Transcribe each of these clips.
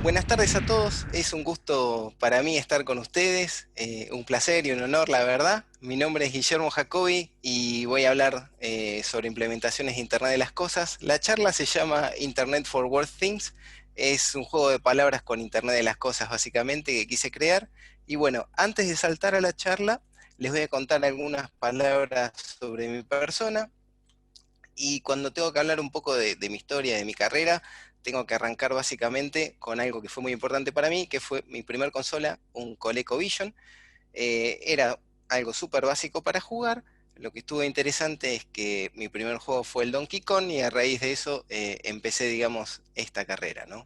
Buenas tardes a todos, es un gusto para mí estar con ustedes, un placer y un honor, la verdad. Mi nombre es Guillermo Jacobi y voy a hablar sobre implementaciones de Internet de las Cosas. La charla se llama Internet for World Things, es un juego de palabras con Internet de las Cosas básicamente que quise crear. Y bueno, antes de saltar a la charla, les voy a contar algunas palabras sobre mi persona. Y cuando tengo que hablar un poco de mi historia, de mi carrera, tengo que arrancar básicamente con algo que fue muy importante para mí, que fue mi primer consola, un ColecoVision. Era algo súper básico para jugar. Lo que estuvo interesante es que mi primer juego fue el Donkey Kong y a raíz de eso empecé, digamos, esta carrera, ¿no?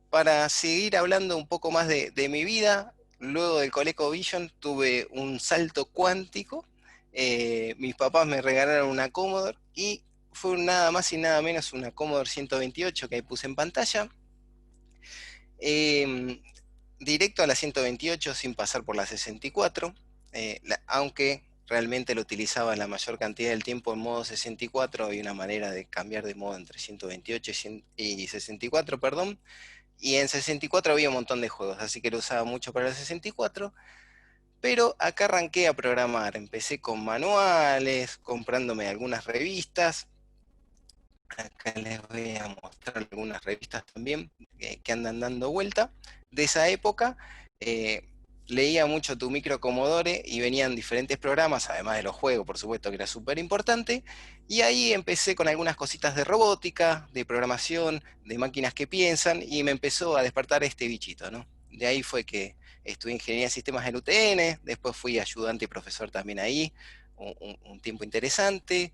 Para seguir hablando un poco más de mi vida, luego del ColecoVision tuve un salto cuántico. Mis papás me regalaron una Commodore y fue nada más y nada menos una Commodore 128 que ahí puse en pantalla. Em, Directo a la 128 sin pasar por la 64, aunque realmente lo utilizaba la mayor cantidad del tiempo en modo 64. Había una manera de cambiar de modo entre 128 y 64, perdón. Y en 64 había un montón de juegos, así que lo usaba mucho para el 64. Pero acá arranqué a programar. Empecé con manuales, comprándome algunas revistas. Acá les voy a mostrar algunas revistas también que andan dando vuelta. De esa época eh, leía mucho Tu Micro Commodore y venían diferentes programas, además de los juegos, por supuesto, que era súper importante. Y ahí empecé con algunas cositas de robótica, de programación, de máquinas que piensan, y me empezó a despertar este bichito, ¿no? De ahí fue que estudié Ingeniería de Sistemas en UTN, después fui ayudante y profesor también ahí, un tiempo interesante.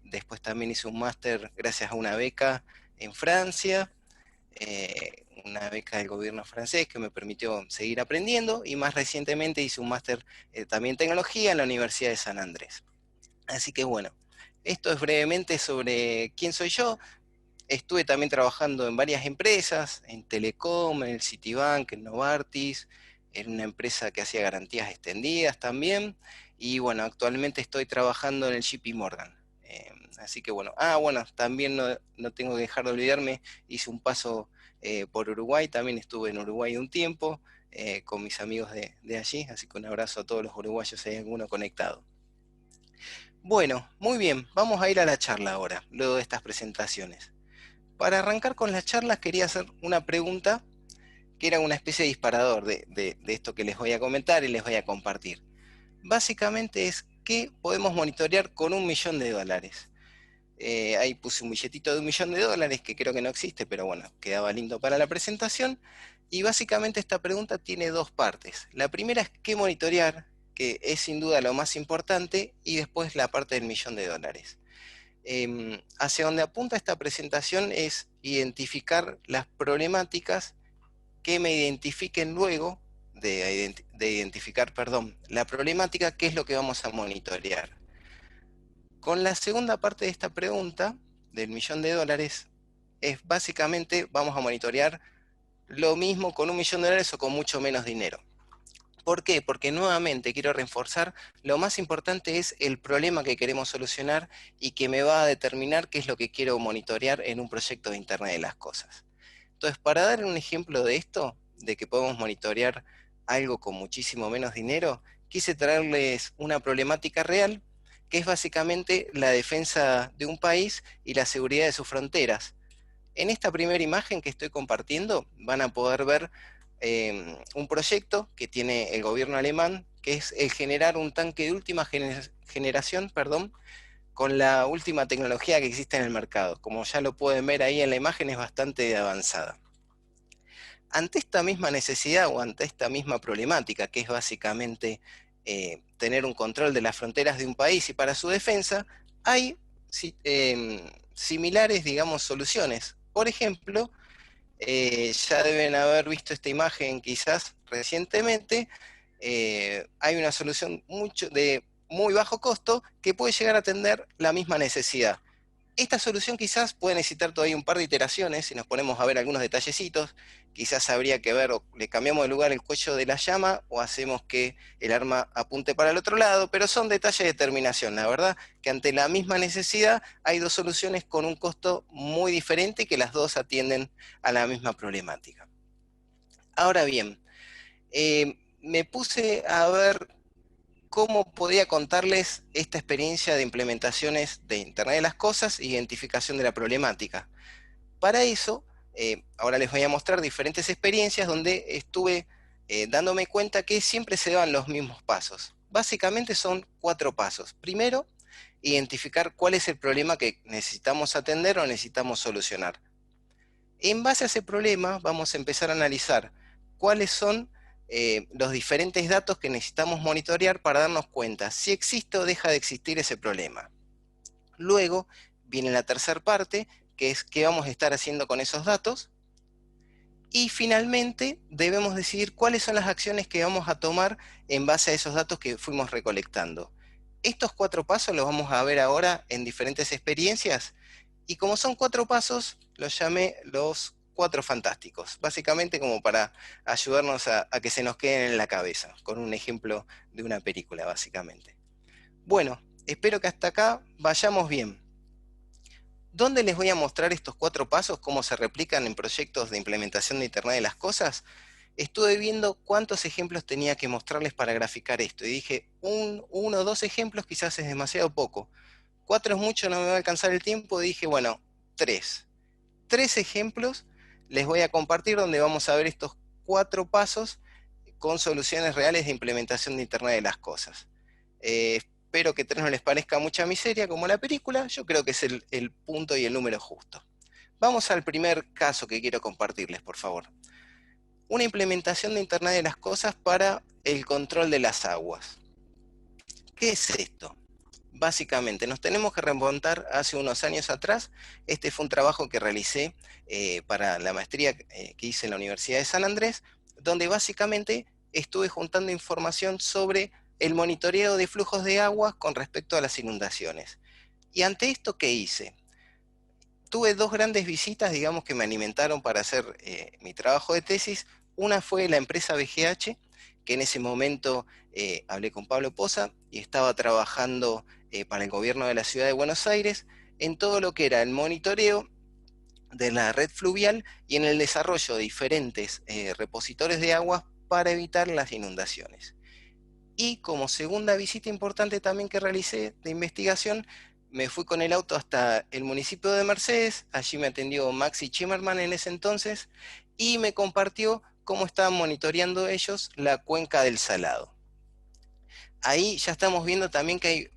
Después también hice un máster gracias a una beca en Francia, una beca del gobierno francés que me permitió seguir aprendiendo, y más recientemente hice un máster también en tecnología en la Universidad de San Andrés. Así que bueno, esto es brevemente sobre quién soy yo. Estuve también trabajando en varias empresas, en Telecom, en el Citibank, en Novartis, en una empresa que hacía garantías extendidas también. Y bueno, actualmente estoy trabajando en el JP Morgan. Así que bueno, bueno, también no tengo que dejar de olvidarme, hice un paso por Uruguay, también estuve en Uruguay un tiempo con mis amigos de allí, así que un abrazo a todos los uruguayos, si hay alguno conectado. Bueno, muy bien, vamos a ir a la charla ahora, luego de estas presentaciones. Para arrancar con las charlas quería hacer una pregunta que era una especie de disparador de esto que les voy a comentar y les voy a compartir. Básicamente es qué podemos monitorear con $1.000.000. Ahí puse un billetito de $1.000.000 que creo que no existe, pero bueno, quedaba lindo para la presentación. Y básicamente esta pregunta tiene dos partes. La primera es qué monitorear, que es sin duda lo más importante, y después la parte del $1.000.000. Hacia donde apunta esta presentación es identificar las problemáticas que me identifiquen luego de identificar, perdón, la problemática, qué es lo que vamos a monitorear. Con la segunda parte de esta pregunta, del $1.000.000, es básicamente vamos a monitorear lo mismo con $1.000.000 o con mucho menos dinero. ¿Por qué? Porque nuevamente quiero reforzar, lo más importante es el problema que queremos solucionar y que me va a determinar qué es lo que quiero monitorear en un proyecto de Internet de las Cosas. Entonces, para dar un ejemplo de esto, de que podemos monitorear algo con muchísimo menos dinero, quise traerles una problemática real, que es básicamente la defensa de un país y la seguridad de sus fronteras. En esta primera imagen que estoy compartiendo van a poder ver un proyecto que tiene el gobierno alemán, que es el generar un tanque de última generación, perdón, con la última tecnología que existe en el mercado. Como ya lo pueden ver ahí en la imagen, es bastante avanzada. Ante esta misma necesidad o ante esta misma problemática, que es básicamente tener un control de las fronteras de un país y para su defensa, hay similares, digamos, soluciones. Por ejemplo, ya deben haber visto esta imagen quizás recientemente. Hay una solución de muy bajo costo que puede llegar a atender la misma necesidad. Esta solución quizás puede necesitar todavía un par de iteraciones, si nos ponemos a ver algunos detallecitos, quizás habría que ver, o le cambiamos de lugar el cuello de la llama, o hacemos que el arma apunte para el otro lado, pero son detalles de terminación. La verdad que ante la misma necesidad hay dos soluciones con un costo muy diferente y que las dos atienden a la misma problemática. Ahora bien, me puse a ver cómo podía contarles esta experiencia de implementaciones de Internet de las Cosas e identificación de la problemática. Para eso, ahora les voy a mostrar diferentes experiencias donde estuve dándome cuenta que siempre se daban los mismos pasos. Básicamente son 4 pasos. Primero, identificar cuál es el problema que necesitamos atender o necesitamos solucionar. En base a ese problema, vamos a empezar a analizar cuáles son los diferentes datos que necesitamos monitorear para darnos cuenta si existe o deja de existir ese problema. Luego viene la tercera parte, que es qué vamos a estar haciendo con esos datos. Y finalmente debemos decidir cuáles son las acciones que vamos a tomar en base a esos datos que fuimos recolectando. Estos 4 pasos los vamos a ver ahora en diferentes experiencias. Y como son 4 pasos, los llamé los 4 fantásticos, básicamente como para ayudarnos a que se nos queden en la cabeza, con un ejemplo de una película, básicamente. Bueno, espero que hasta acá vayamos bien. ¿Dónde les voy a mostrar estos 4 pasos, cómo se replican en proyectos de implementación de Internet de las Cosas? Estuve viendo cuántos ejemplos tenía que mostrarles para graficar esto, y dije, uno o dos ejemplos quizás es demasiado poco. 4 es mucho, no me va a alcanzar el tiempo, dije, bueno, 3. 3 ejemplos les voy a compartir donde vamos a ver estos 4 pasos con soluciones reales de implementación de Internet de las Cosas. Espero que 3 no les parezca mucha miseria como la película, yo creo que es el punto y el número justo. Vamos al primer caso que quiero compartirles, por favor. Una implementación de Internet de las Cosas para el control de las aguas. ¿Qué es esto? Básicamente, nos tenemos que remontar hace unos años atrás. Este fue un trabajo que realicé para la maestría que hice en la Universidad de San Andrés, donde básicamente estuve juntando información sobre el monitoreo de flujos de agua con respecto a las inundaciones. Y ante esto, ¿qué hice? Tuve 2 grandes visitas, digamos, que me alimentaron para hacer mi trabajo de tesis. Una fue la empresa BGH, que en ese momento hablé con Pablo Poza y estaba trabajando para el gobierno de la ciudad de Buenos Aires en todo lo que era el monitoreo de la red fluvial y en el desarrollo de diferentes repositorios de aguas para evitar las inundaciones. Y como segunda visita importante también que realicé de investigación, me fui con el auto hasta el municipio de Mercedes. Allí me atendió Maxi Chimerman en ese entonces y me compartió cómo estaban monitoreando ellos la cuenca del Salado. Ahí ya estamos viendo también que hay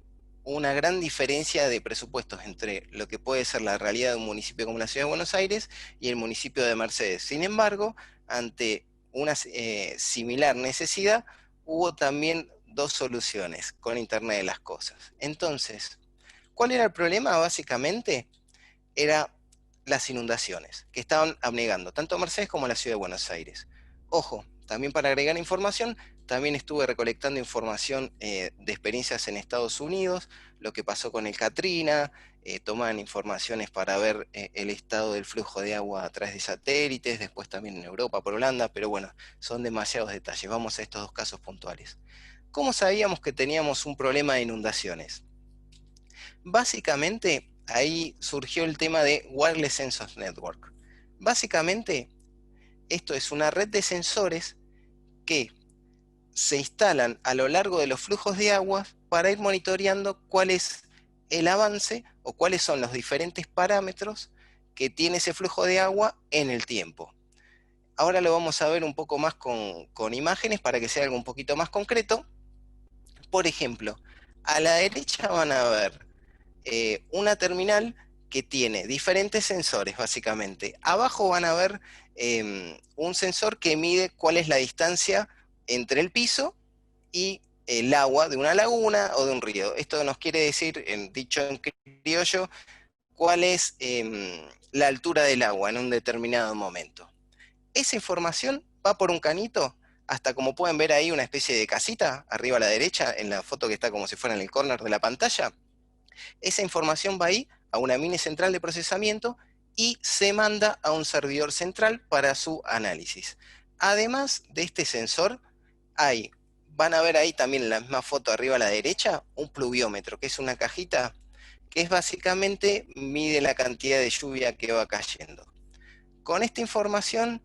una gran diferencia de presupuestos entre lo que puede ser la realidad de un municipio como la Ciudad de Buenos Aires y el municipio de Mercedes. Sin embargo, ante una similar necesidad, hubo también 2 soluciones con Internet de las Cosas. Entonces, ¿cuál era el problema? Básicamente era las inundaciones, que estaban abnegando tanto a Mercedes como a la Ciudad de Buenos Aires. Ojo, también para agregar información, también estuve recolectando información de experiencias en Estados Unidos, lo que pasó con el Katrina, toman informaciones para ver el estado del flujo de agua a través de satélites, después también en Europa por Holanda, pero bueno, son demasiados detalles. Vamos a estos 2 casos puntuales. ¿Cómo sabíamos que teníamos un problema de inundaciones? Básicamente, ahí surgió el tema de Wireless Sensor Network. Básicamente, esto es una red de sensores que se instalan a lo largo de los flujos de agua para ir monitoreando cuál es el avance o cuáles son los diferentes parámetros que tiene ese flujo de agua en el tiempo. Ahora lo vamos a ver un poco más con imágenes para que sea algo un poquito más concreto. Por ejemplo, a la derecha van a ver una terminal que tiene diferentes sensores, básicamente. Abajo van a ver un sensor que mide cuál es la distancia entre el piso y el agua de una laguna o de un río. Esto nos quiere decir, dicho en criollo, cuál es la altura del agua en un determinado momento. Esa información va por un canito hasta, como pueden ver ahí, una especie de casita arriba a la derecha, en la foto que está como si fuera en el corner de la pantalla. Esa información va ahí a una mini central de procesamiento y se manda a un servidor central para su análisis. Además de este sensor, van a ver ahí también en la misma foto arriba a la derecha, un pluviómetro, que es una cajita que es básicamente mide la cantidad de lluvia que va cayendo. Con esta información,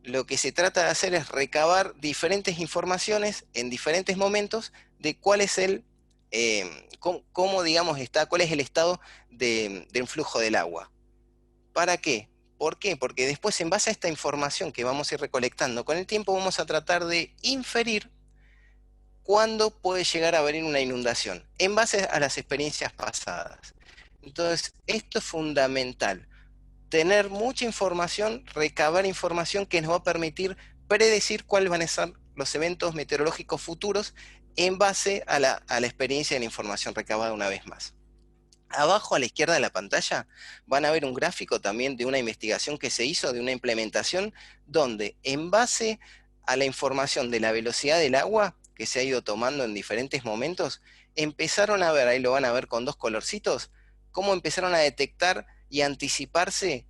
lo que se trata de hacer es recabar diferentes informaciones en diferentes momentos de cuál es cómo, digamos, cuál es el estado del flujo del agua. ¿Para qué? ¿Por qué? Porque después, en base a esta información que vamos a ir recolectando con el tiempo, vamos a tratar de inferir cuándo puede llegar a venir una inundación, en base a las experiencias pasadas. Entonces, esto es fundamental, tener mucha información, recabar información que nos va a permitir predecir cuáles van a ser los eventos meteorológicos futuros en base a la experiencia y la información recabada una vez más. Abajo a la izquierda de la pantalla van a ver un gráfico también de una investigación que se hizo, de una implementación, donde en base a la información de la velocidad del agua que se ha ido tomando en diferentes momentos, empezaron a ver, ahí lo van a ver con dos colorcitos, cómo empezaron a detectar y anticiparse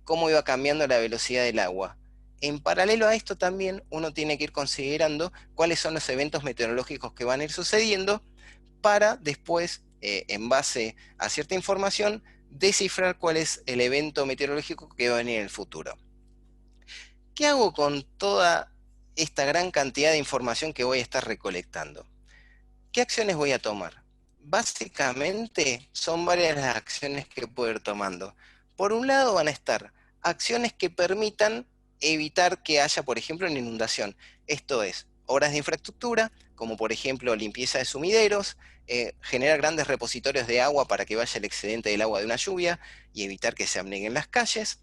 cómo iba cambiando la velocidad del agua. En paralelo a esto también uno tiene que ir considerando cuáles son los eventos meteorológicos que van a ir sucediendo para después, en base a cierta información, descifrar cuál es el evento meteorológico que va a venir en el futuro. ¿Qué hago con toda esta gran cantidad de información que voy a estar recolectando? ¿Qué acciones voy a tomar? Básicamente son varias las acciones que puedo ir tomando. Por un lado van a estar acciones que permitan evitar que haya, por ejemplo, una inundación. Esto es, obras de infraestructura, como por ejemplo limpieza de sumideros, generar grandes repositorios de agua para que vaya el excedente del agua de una lluvia y evitar que se abneguen las calles.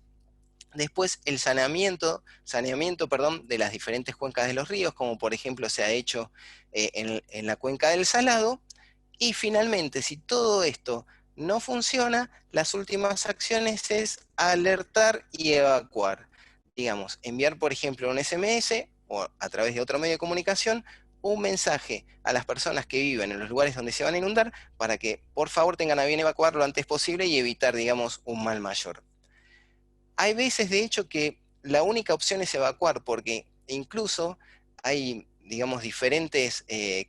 Después el saneamiento, perdón, de las diferentes cuencas de los ríos, como por ejemplo se ha hecho en la cuenca del Salado. Y finalmente, si todo esto no funciona, las últimas acciones es alertar y evacuar. Digamos, enviar, por ejemplo, un SMS o a través de otro medio de comunicación, un mensaje a las personas que viven en los lugares donde se van a inundar para que por favor tengan a bien evacuar lo antes posible y evitar, digamos, un mal mayor. Hay veces, de hecho, que la única opción es evacuar, porque incluso hay, digamos, diferentes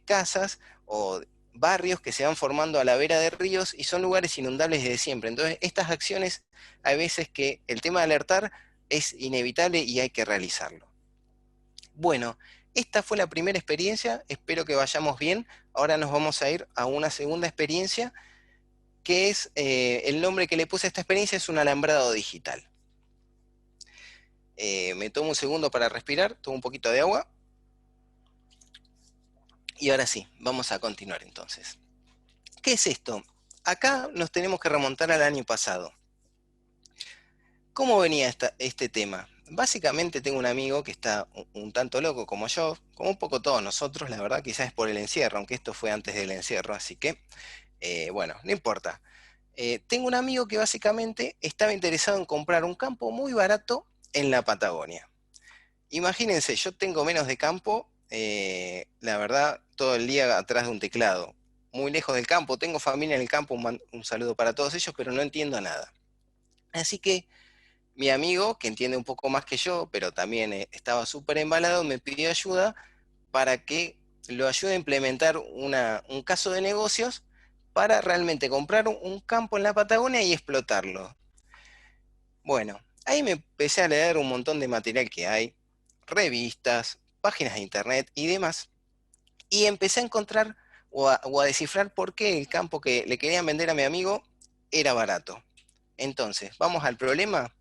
casas o barrios que se van formando a la vera de ríos y son lugares inundables desde siempre. Entonces, estas acciones, hay veces que el tema de alertar es inevitable y hay que realizarlo. Bueno, esta fue la primera experiencia, espero que vayamos bien. Ahora nos vamos a ir a una segunda experiencia, que es, el nombre que le puse a esta experiencia es un alambrado digital. Me tomo un segundo para respirar, tomo un poquito de agua. Y ahora sí, vamos a continuar entonces. ¿Qué es esto? Acá nos tenemos que remontar al año pasado. ¿Cómo venía este tema? Básicamente tengo un amigo que está un tanto loco como yo, como un poco todos nosotros, la verdad, quizás es por el encierro, aunque esto fue antes del encierro, así que, bueno, no importa. Tengo un amigo que básicamente estaba interesado en comprar un campo muy barato en la Patagonia. Imagínense, yo tengo menos de campo, la verdad, todo el día atrás de un teclado, muy lejos del campo, tengo familia en el campo, un saludo para todos ellos, pero no entiendo nada. Así que mi amigo, que entiende un poco más que yo, pero también estaba súper embalado, me pidió ayuda para que lo ayude a implementar un caso de negocios para realmente comprar un campo en la Patagonia y explotarlo. Bueno, ahí me empecé a leer un montón de material que hay, revistas, páginas de internet y demás, y empecé a encontrar o a descifrar por qué el campo que le querían vender a mi amigo era barato. Entonces, vamos al problema.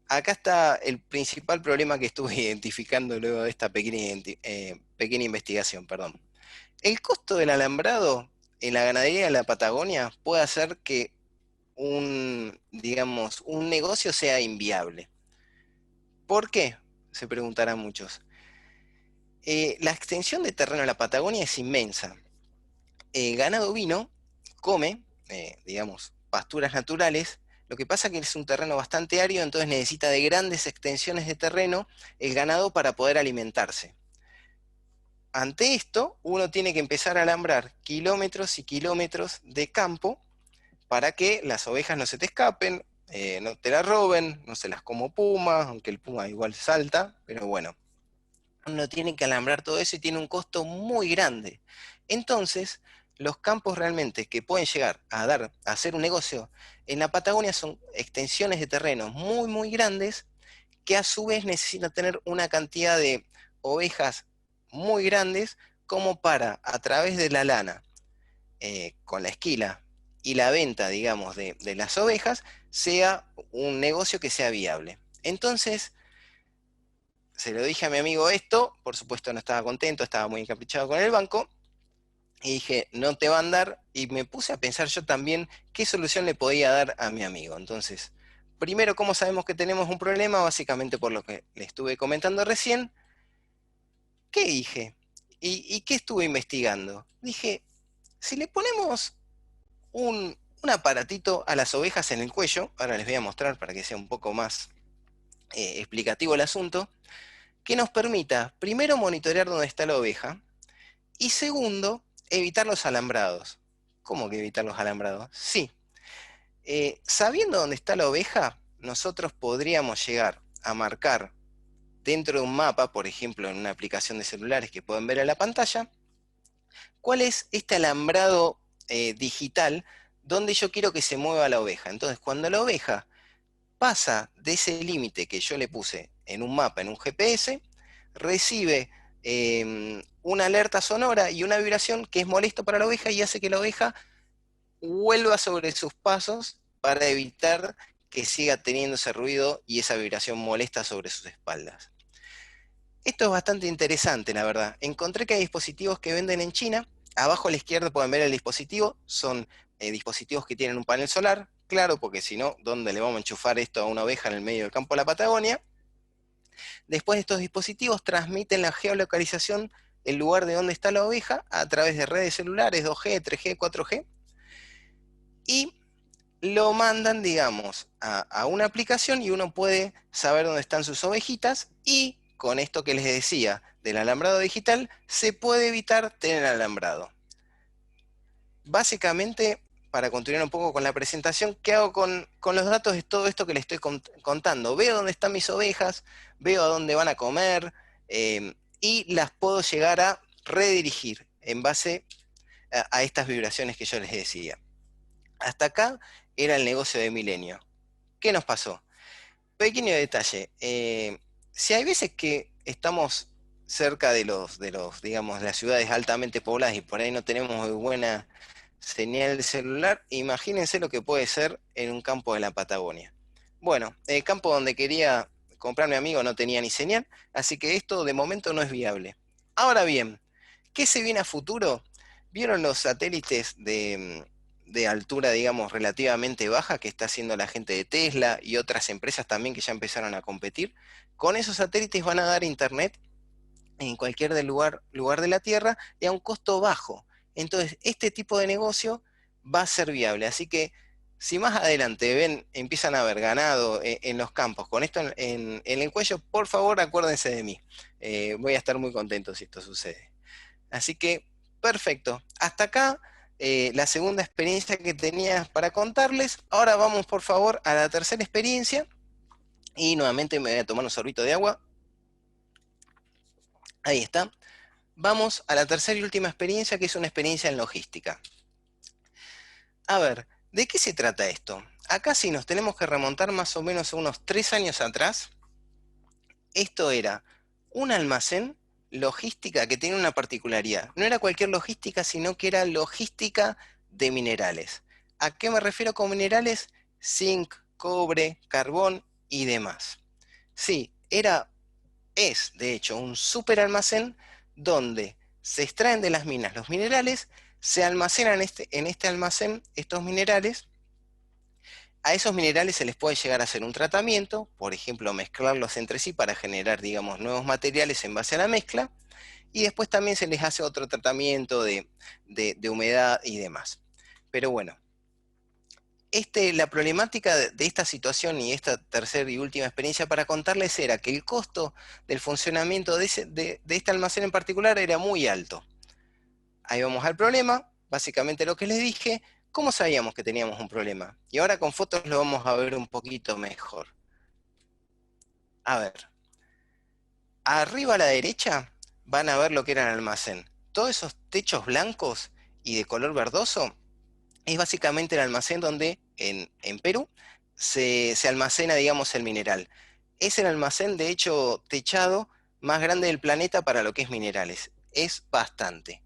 Acá está el principal problema que estuve identificando luego de esta pequeña investigación, perdón. El costo del alambrado en la ganadería de la Patagonia puede hacer que digamos, un negocio sea inviable. ¿Por qué? Se preguntarán muchos. La extensión de terreno en la Patagonia es inmensa. El ganado ovino come, digamos, pasturas naturales. Lo que pasa es que es un terreno bastante árido, entonces necesita de grandes extensiones de terreno el ganado para poder alimentarse. Ante esto, uno tiene que empezar a alambrar kilómetros y kilómetros de campo para que las ovejas no se te escapen, no te la roben, no se las como puma, aunque el puma igual salta, pero bueno, uno tiene que alambrar todo eso y tiene un costo muy grande. Entonces, los campos realmente que pueden llegar a hacer un negocio en la Patagonia son extensiones de terrenos muy, muy grandes que a su vez necesitan tener una cantidad de ovejas muy grandes como para, a través de la lana, con la esquila y la venta, digamos, de las ovejas, sea un negocio que sea viable. Entonces, se lo dije a mi amigo esto, por supuesto no estaba contento, estaba muy encaprichado con el banco, y dije, no te va a andar, y me puse a pensar yo también qué solución le podía dar a mi amigo. Entonces, primero, ¿cómo sabemos que tenemos un problema? Básicamente por lo que le estuve comentando recién. ¿Qué dije? ¿Y qué estuve investigando? Dije, si le ponemos un aparatito a las ovejas en el cuello, ahora les voy a mostrar para que sea un poco más explicativo el asunto, que nos permita, primero, monitorear dónde está la oveja, y segundo, evitar los alambrados. ¿Cómo que evitar los alambrados? Sí, sabiendo dónde está la oveja, nosotros podríamos llegar a marcar dentro de un mapa, por ejemplo, en una aplicación de celulares que pueden ver en la pantalla, cuál es este alambrado digital donde yo quiero que se mueva la oveja. Entonces, cuando la oveja pasa de ese límite que yo le puse en un mapa, en un GPS, recibe una alerta sonora y una vibración que es molesto para la oveja y hace que la oveja vuelva sobre sus pasos para evitar que siga teniendo ese ruido y esa vibración molesta sobre sus espaldas. Esto es bastante interesante, la verdad. Encontré que hay dispositivos que venden en China. Abajo a la izquierda pueden ver el dispositivo. Son dispositivos que tienen un panel solar. Claro, porque si no, ¿dónde le vamos a enchufar esto a una oveja en el medio del campo de la Patagonia? Después estos dispositivos transmiten la geolocalización, el lugar de donde está la oveja, a través de redes celulares 2G, 3G, 4G, y lo mandan, digamos, a una aplicación y uno puede saber dónde están sus ovejitas y con esto que les decía del alambrado digital, se puede evitar tener alambrado. Básicamente, para continuar un poco con la presentación, ¿qué hago con los datos de todo esto que les estoy contando? Veo dónde están mis ovejas, veo a dónde van a comer y las puedo llegar a redirigir en base a estas vibraciones que yo les decía. Hasta acá era el negocio de Milenio. ¿Qué nos pasó? Pequeño detalle. Si hay veces que estamos cerca de los, digamos, las ciudades altamente pobladas y por ahí no tenemos muy buena señal de celular, imagínense lo que puede ser en un campo de la Patagonia. Bueno, el campo donde quería comprar mi amigo no tenía ni señal, así que esto de momento no es viable. Ahora bien, ¿qué se viene a futuro? ¿Vieron los satélites de altura, digamos, relativamente baja que está haciendo la gente de Tesla y otras empresas también que ya empezaron a competir? Con esos satélites van a dar internet en cualquier lugar de la Tierra y a un costo bajo. Entonces, este tipo de negocio va a ser viable. Así que, si más adelante empiezan a ver ganado en los campos con esto en el cuello, por favor acuérdense de mí. Voy a estar muy contento si esto sucede. Así que, perfecto. Hasta acá la segunda experiencia que tenía para contarles. Ahora vamos, por favor, a la tercera experiencia. Y nuevamente me voy a tomar un sorbito de agua. Ahí está. Vamos a la tercera y última experiencia, que es una experiencia en logística. A ver, ¿de qué se trata esto? Acá sí nos tenemos que remontar más o menos a unos 3 años atrás. Esto era un almacén logística que tenía una particularidad. No era cualquier logística, sino que era logística de minerales. ¿A qué me refiero con minerales? Zinc, cobre, carbón y demás. Sí, es de hecho un super almacén donde se extraen de las minas los minerales, se almacenan en este almacén estos minerales. A esos minerales se les puede llegar a hacer un tratamiento, por ejemplo, mezclarlos entre sí para generar, digamos, nuevos materiales en base a la mezcla, y después también se les hace otro tratamiento de humedad y demás. Pero bueno, la problemática de esta situación y esta tercera y última experiencia para contarles era que el costo del funcionamiento de este almacén en particular era muy alto. Ahí vamos al problema, básicamente lo que les dije, ¿Cómo sabíamos que teníamos un problema? Y ahora con fotos lo vamos a ver un poquito mejor. A ver, arriba a la derecha van a ver lo que era el almacén. Todos esos techos blancos y de color verdoso es básicamente el almacén donde en Perú se almacena, digamos, el mineral. Es el almacén, de hecho, techado más grande del planeta para lo que es minerales. Es bastante.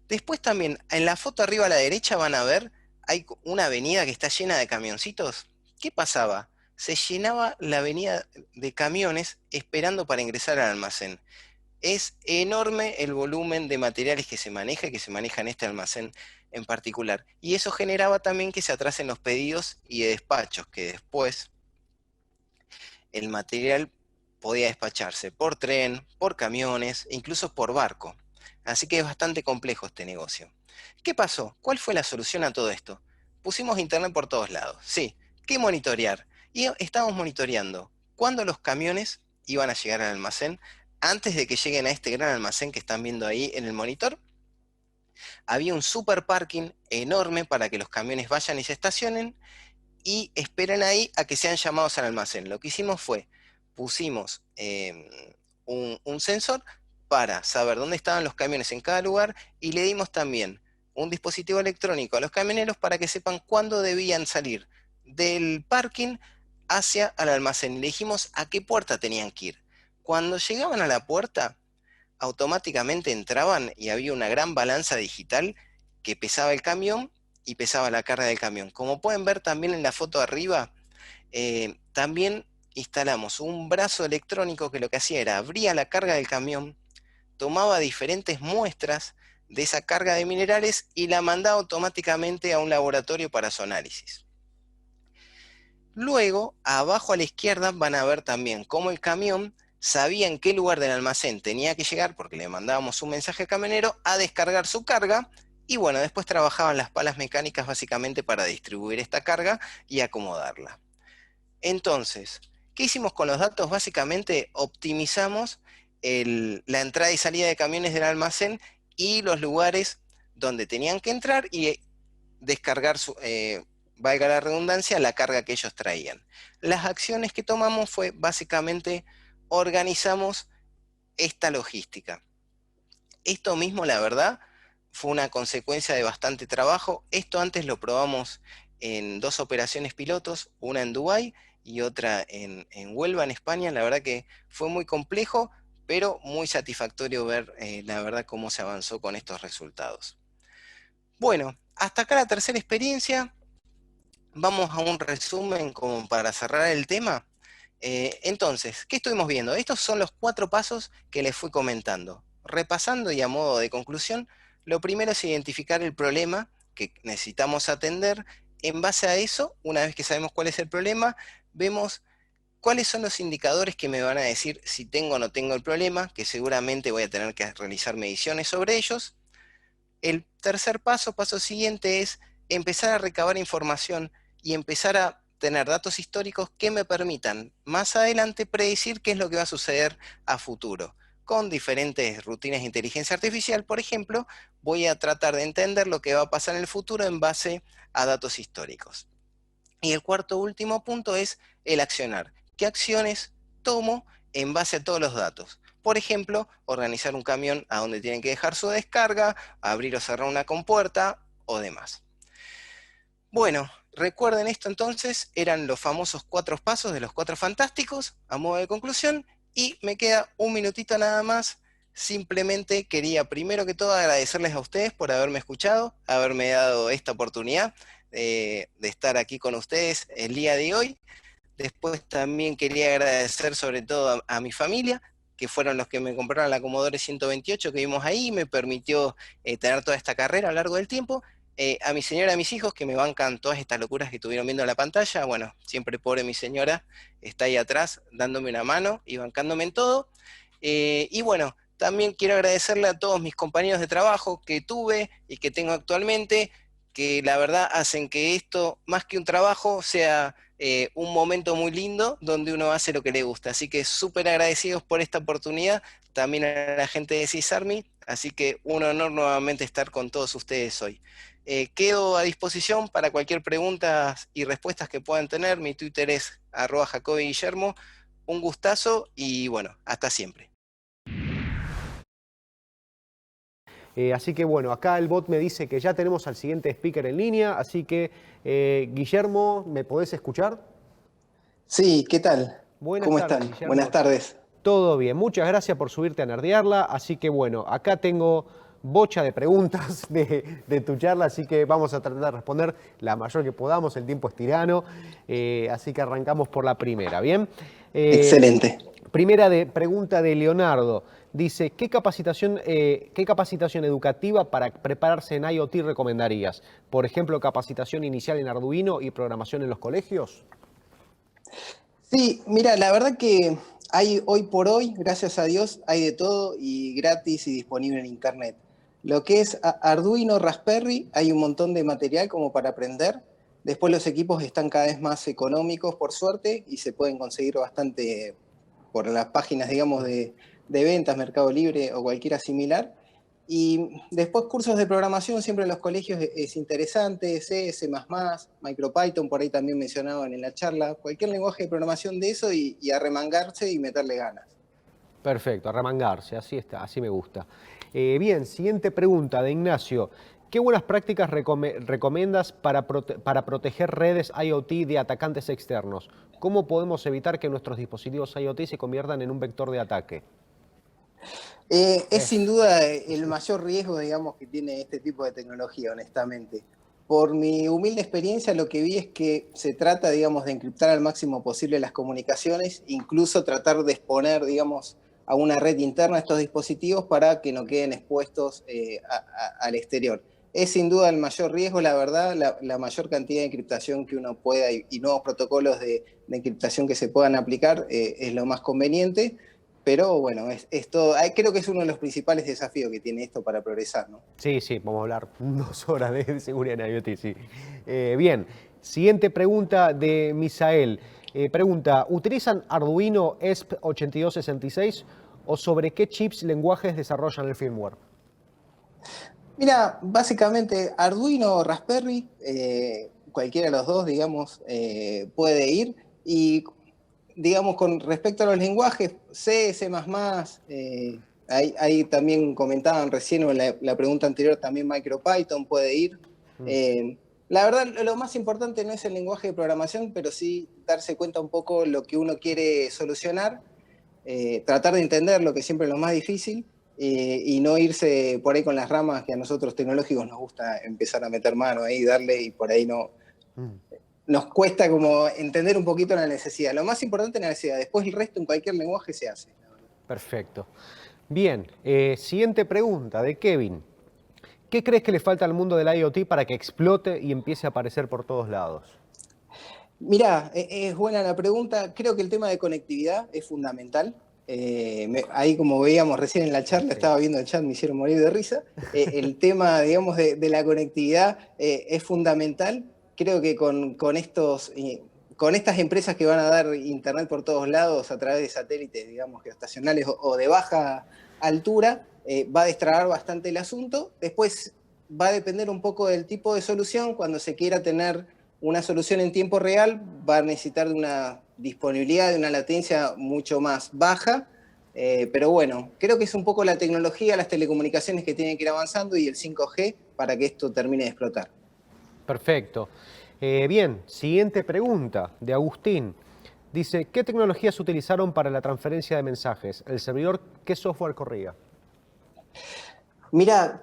Después también, en la foto arriba a la derecha van a ver, hay una avenida que está llena de camioncitos. ¿Qué pasaba? Se llenaba la avenida de camiones esperando para ingresar al almacén. Es enorme el volumen de materiales que se maneja en este almacén en particular. Y eso generaba también que se atrasen los pedidos y de despachos, que después el material podía despacharse por tren, por camiones, e incluso por barco. Así que es bastante complejo este negocio. ¿Qué pasó? ¿Cuál fue la solución a todo esto? Pusimos internet por todos lados. Sí, ¿qué monitorear? Y estábamos monitoreando cuándo los camiones iban a llegar al almacén. Antes de que lleguen a este gran almacén que están viendo ahí en el monitor, había un super parking enorme para que los camiones vayan y se estacionen y esperen ahí a que sean llamados al almacén. Lo que hicimos fue, pusimos un sensor para saber dónde estaban los camiones en cada lugar y le dimos también un dispositivo electrónico a los camioneros para que sepan cuándo debían salir del parking hacia el almacén. Le dijimos a qué puerta tenían que ir. Cuando llegaban a la puerta, automáticamente entraban y había una gran balanza digital que pesaba el camión y pesaba la carga del camión. Como pueden ver también en la foto arriba, también instalamos un brazo electrónico que lo que hacía era abría la carga del camión, tomaba diferentes muestras de esa carga de minerales y la mandaba automáticamente a un laboratorio para su análisis. Luego, abajo a la izquierda van a ver también cómo el camión sabía en qué lugar del almacén tenía que llegar, porque le mandábamos un mensaje al camionero, a descargar su carga, y bueno, después trabajaban las palas mecánicas básicamente para distribuir esta carga y acomodarla. Entonces, ¿qué hicimos con los datos? Básicamente optimizamos la entrada y salida de camiones del almacén y los lugares donde tenían que entrar y descargar, valga la redundancia, la carga que ellos traían. Las acciones que tomamos fue básicamente organizamos esta logística. Esto mismo, la verdad, fue una consecuencia de bastante trabajo. Esto antes lo probamos en dos operaciones pilotos, una en Dubái y otra en Huelva, en España. La verdad que fue muy complejo, pero muy satisfactorio ver, la verdad, cómo se avanzó con estos resultados. Bueno, hasta acá la tercera experiencia. Vamos a un resumen como para cerrar el tema. Entonces, ¿qué estuvimos viendo? Estos son los 4 pasos que les fui comentando. Repasando y a modo de conclusión, lo primero es identificar el problema que necesitamos atender. En base a eso, una vez que sabemos cuál es el problema, vemos cuáles son los indicadores que me van a decir si tengo o no tengo el problema, que seguramente voy a tener que realizar mediciones sobre ellos. El tercer paso, paso siguiente, es empezar a recabar información y empezar a tener datos históricos que me permitan más adelante predecir qué es lo que va a suceder a futuro. Con diferentes rutinas de inteligencia artificial, por ejemplo, voy a tratar de entender lo que va a pasar en el futuro en base a datos históricos. Y el cuarto último punto es el accionar. ¿Qué acciones tomo en base a todos los datos? Por ejemplo, organizar un camión a donde tienen que dejar su descarga, abrir o cerrar una compuerta o demás. Bueno, recuerden esto entonces, eran los famosos 4 pasos de los 4 fantásticos, a modo de conclusión, y me queda un minutito nada más. Simplemente quería primero que todo agradecerles a ustedes por haberme escuchado, haberme dado esta oportunidad de estar aquí con ustedes el día de hoy. Después también quería agradecer sobre todo a mi familia, que fueron los que me compraron la Commodore 128 que vimos ahí, y me permitió tener toda esta carrera a lo largo del tiempo. A mi señora, a mis hijos, que me bancan todas estas locuras que estuvieron viendo en la pantalla. Bueno, siempre pobre mi señora, está ahí atrás dándome una mano y bancándome en todo. Y bueno, también quiero agradecerle a todos mis compañeros de trabajo que tuve y que tengo actualmente, que la verdad hacen que esto, más que un trabajo, sea un momento muy lindo donde uno hace lo que le gusta. Así que súper agradecidos por esta oportunidad, también a la gente de CISARMY, así que un honor nuevamente estar con todos ustedes hoy. Quedo a disposición para cualquier pregunta y respuestas que puedan tener. Mi Twitter es @jacobyguillermo. Un gustazo y bueno, hasta siempre. Así que bueno, acá el bot me dice que ya tenemos al siguiente speaker en línea, así que Guillermo, ¿me podés escuchar? Sí, ¿qué tal? Buenas ¿Cómo tardes, están? Guillermo. Buenas tardes. Todo bien, muchas gracias por subirte a Nerdearla, así que bueno, acá tengo bocha de preguntas de tu charla, así que vamos a tratar de responder la mayor que podamos, el tiempo es tirano, así que arrancamos por la primera, ¿bien? Excelente. Pregunta de Leonardo, dice, ¿qué capacitación educativa para prepararse en IoT recomendarías? Por ejemplo, capacitación inicial en Arduino y programación en los colegios. Sí, mira, la verdad que hay hoy por hoy, gracias a Dios, hay de todo y gratis y disponible en internet. Lo que es Arduino, Raspberry, hay un montón de material como para aprender. Después los equipos están cada vez más económicos, por suerte, y se pueden conseguir bastante por las páginas, digamos, de ventas, Mercado Libre o cualquiera similar. Y después cursos de programación siempre en los colegios es interesante, C, C++, MicroPython, por ahí también mencionaban en la charla, cualquier lenguaje de programación de eso y arremangarse y meterle ganas. Perfecto, arremangarse, así está, así me gusta. Bien, siguiente pregunta de Ignacio. ¿Qué buenas prácticas recomiendas para proteger redes IoT de atacantes externos? ¿Cómo podemos evitar que nuestros dispositivos IoT se conviertan en un vector de ataque? Es sin duda el mayor riesgo, digamos, que tiene este tipo de tecnología, honestamente. Por mi humilde experiencia, lo que vi es que se trata, digamos, de encriptar al máximo posible las comunicaciones, incluso tratar de exponer, digamos, a una red interna estos dispositivos para que no queden expuestos al exterior. Es sin duda el mayor riesgo, la verdad, la mayor cantidad de encriptación que uno pueda y nuevos protocolos de encriptación que se puedan aplicar es lo más conveniente. Pero bueno, es todo, creo que es uno de los principales desafíos que tiene esto para progresar, ¿no? Sí, sí, vamos a hablar 2 horas de seguridad en IoT, sí. Bien, siguiente pregunta de Misael. Pregunta, ¿utilizan Arduino ESP8266 o sobre qué chips lenguajes desarrollan el firmware? Mira, básicamente Arduino o Raspberry, cualquiera de los dos, digamos, puede ir. Y, digamos, con respecto a los lenguajes, C, C++, ahí también comentaban recién en la pregunta anterior, también MicroPython puede ir. La verdad, lo más importante no es el lenguaje de programación, pero sí darse cuenta un poco lo que uno quiere solucionar, tratar de entender lo que siempre es lo más difícil, y no irse por ahí con las ramas que a nosotros tecnológicos nos gusta empezar a meter mano ahí, darle y por ahí no. Nos cuesta como entender un poquito la necesidad. Lo más importante es la necesidad, después el resto en cualquier lenguaje se hace. Perfecto. Bien, siguiente pregunta de Kevin. ¿Qué crees que le falta al mundo del IoT para que explote y empiece a aparecer por todos lados? Mirá, es buena la pregunta. Creo que el tema de conectividad es fundamental. Ahí, como veíamos recién en la charla, estaba viendo el chat, me hicieron morir de risa. El tema, digamos, de la conectividad es fundamental. Creo que con estas empresas que van a dar internet por todos lados a través de satélites, digamos, geoestacionales o de baja altura, va a destrabar bastante el asunto. Después va a depender un poco del tipo de solución. Cuando se quiera tener una solución en tiempo real, va a necesitar de una disponibilidad, de una latencia mucho más baja, pero bueno, creo que es un poco la tecnología, las telecomunicaciones que tienen que ir avanzando y el 5G para que esto termine de explotar. Perfecto. Bien, siguiente pregunta de Agustín. Dice, ¿qué tecnologías utilizaron para la transferencia de mensajes? ¿El servidor qué software corría? Mira,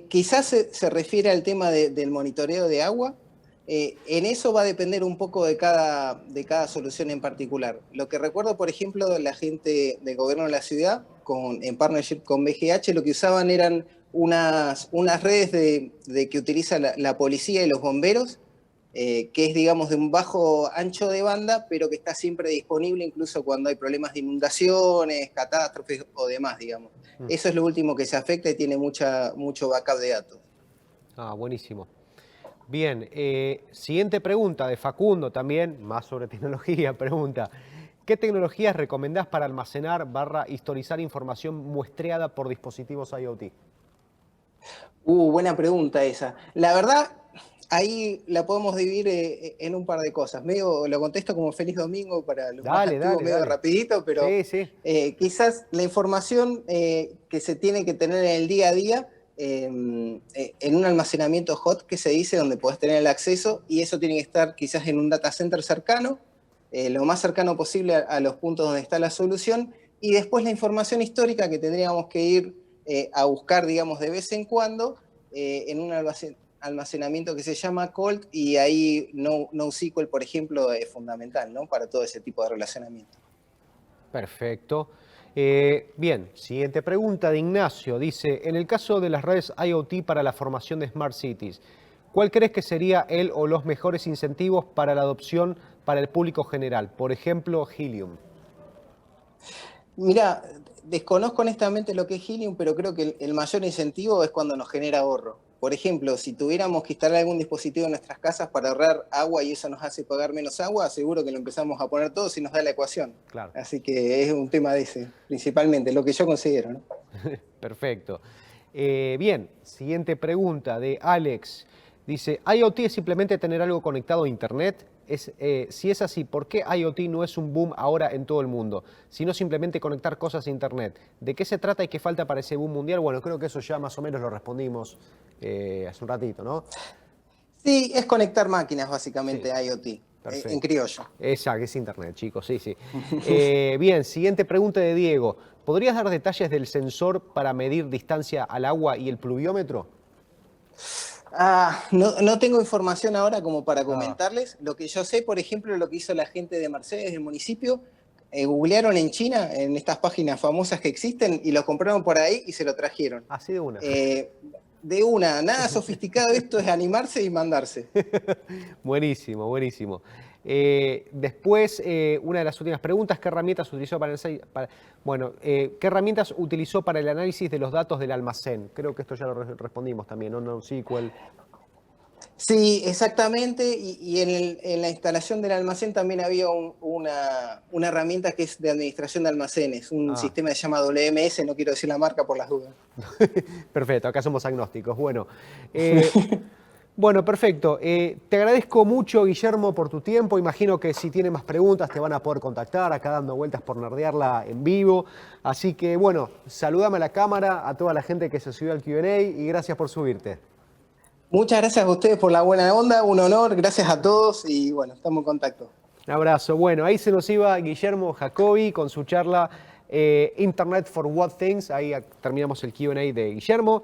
quizás se refiere al tema del monitoreo de agua. En eso va a depender un poco de cada solución en particular. Lo que recuerdo, por ejemplo, de la gente del gobierno de la ciudad, en partnership con BGH, lo que usaban eran unas redes que utiliza la policía y los bomberos, que es, digamos, de un bajo ancho de banda, pero que está siempre disponible incluso cuando hay problemas de inundaciones, catástrofes o demás, digamos. Eso es lo último que se afecta y tiene mucho backup de datos. Ah, buenísimo. Bien, siguiente pregunta de Facundo también, más sobre tecnología, pregunta. ¿Qué tecnologías recomendás para almacenar / historizar información muestreada por dispositivos IoT? Buena pregunta esa. La verdad, ahí la podemos dividir en un par de cosas. Medio lo contesto como feliz domingo para los más Dale, antiguos, dale, medio dale. rapidito, pero Sí, sí. quizás la información que se tiene que tener en el día a día, en un almacenamiento hot que se dice, donde podés tener el acceso, y eso tiene que estar quizás en un data center cercano, lo más cercano posible a los puntos donde está la solución, y después la información histórica que tendríamos que ir a buscar, digamos, de vez en cuando, en un almacenamiento que se llama Colt, y ahí NoSQL, por ejemplo, es fundamental, ¿no? Para todo ese tipo de relacionamiento. Perfecto. Bien, siguiente pregunta de Ignacio. Dice, en el caso de las redes IoT para la formación de Smart Cities, ¿cuál crees que sería el o los mejores incentivos para la adopción para el público general? Por ejemplo, Helium. Mira, desconozco honestamente lo que es Helium, pero creo que el mayor incentivo es cuando nos genera ahorro. Por ejemplo, si tuviéramos que instalar algún dispositivo en nuestras casas para ahorrar agua y eso nos hace pagar menos agua, seguro que lo empezamos a poner todos y nos da la ecuación. Claro. Así que es un tema de ese, principalmente, lo que yo considero, ¿no? Perfecto. Bien, siguiente pregunta de Alex. Dice, ¿IoT es simplemente tener algo conectado a Internet? Si es así, ¿por qué IoT no es un boom ahora en todo el mundo, sino simplemente conectar cosas a Internet? ¿De qué se trata y qué falta para ese boom mundial? Bueno, creo que eso ya más o menos lo respondimos hace un ratito, ¿no? Sí, es conectar máquinas, Sí, básicamente, IoT, en perfecto. criollo. Exacto, es Internet, chicos, sí, sí. Bien, siguiente pregunta de Diego. ¿Podrías dar detalles del sensor para medir distancia al agua y el pluviómetro? No tengo información ahora como para Ah, comentarles. Lo que yo sé, por ejemplo, lo que hizo la gente de Mercedes, del municipio, googlearon en China, en estas páginas famosas que existen, y lo compraron por ahí y se lo trajeron. así de una. Eh, nada sofisticado, esto es animarse y mandarse. Buenísimo, buenísimo. Después, una de las últimas preguntas, ¿qué herramientas utilizó ¿qué herramientas utilizó para el análisis de los datos del almacén? Creo que esto ya lo respondimos también, ¿no? NoSQL. Sí, exactamente, y en la instalación del almacén también había una herramienta que es de administración de almacenes, un Ah, sistema que se llama WMS, no quiero decir la marca por las dudas. perfecto, acá somos agnósticos. Bueno, eh, bueno, perfecto. Te agradezco mucho, Guillermo, por tu tiempo. Imagino que si tienen más preguntas te van a poder contactar, acá dando vueltas por Nerdearla en vivo. Así que, bueno, saludame a la cámara, a toda la gente que se subió al Q&A y gracias por subirte. Muchas gracias a ustedes por la buena onda, un honor, gracias a todos y bueno, estamos en contacto. Un abrazo. Bueno, ahí se nos iba Guillermo Jacobi con su charla Internet for What Things. Ahí terminamos el Q&A de Guillermo.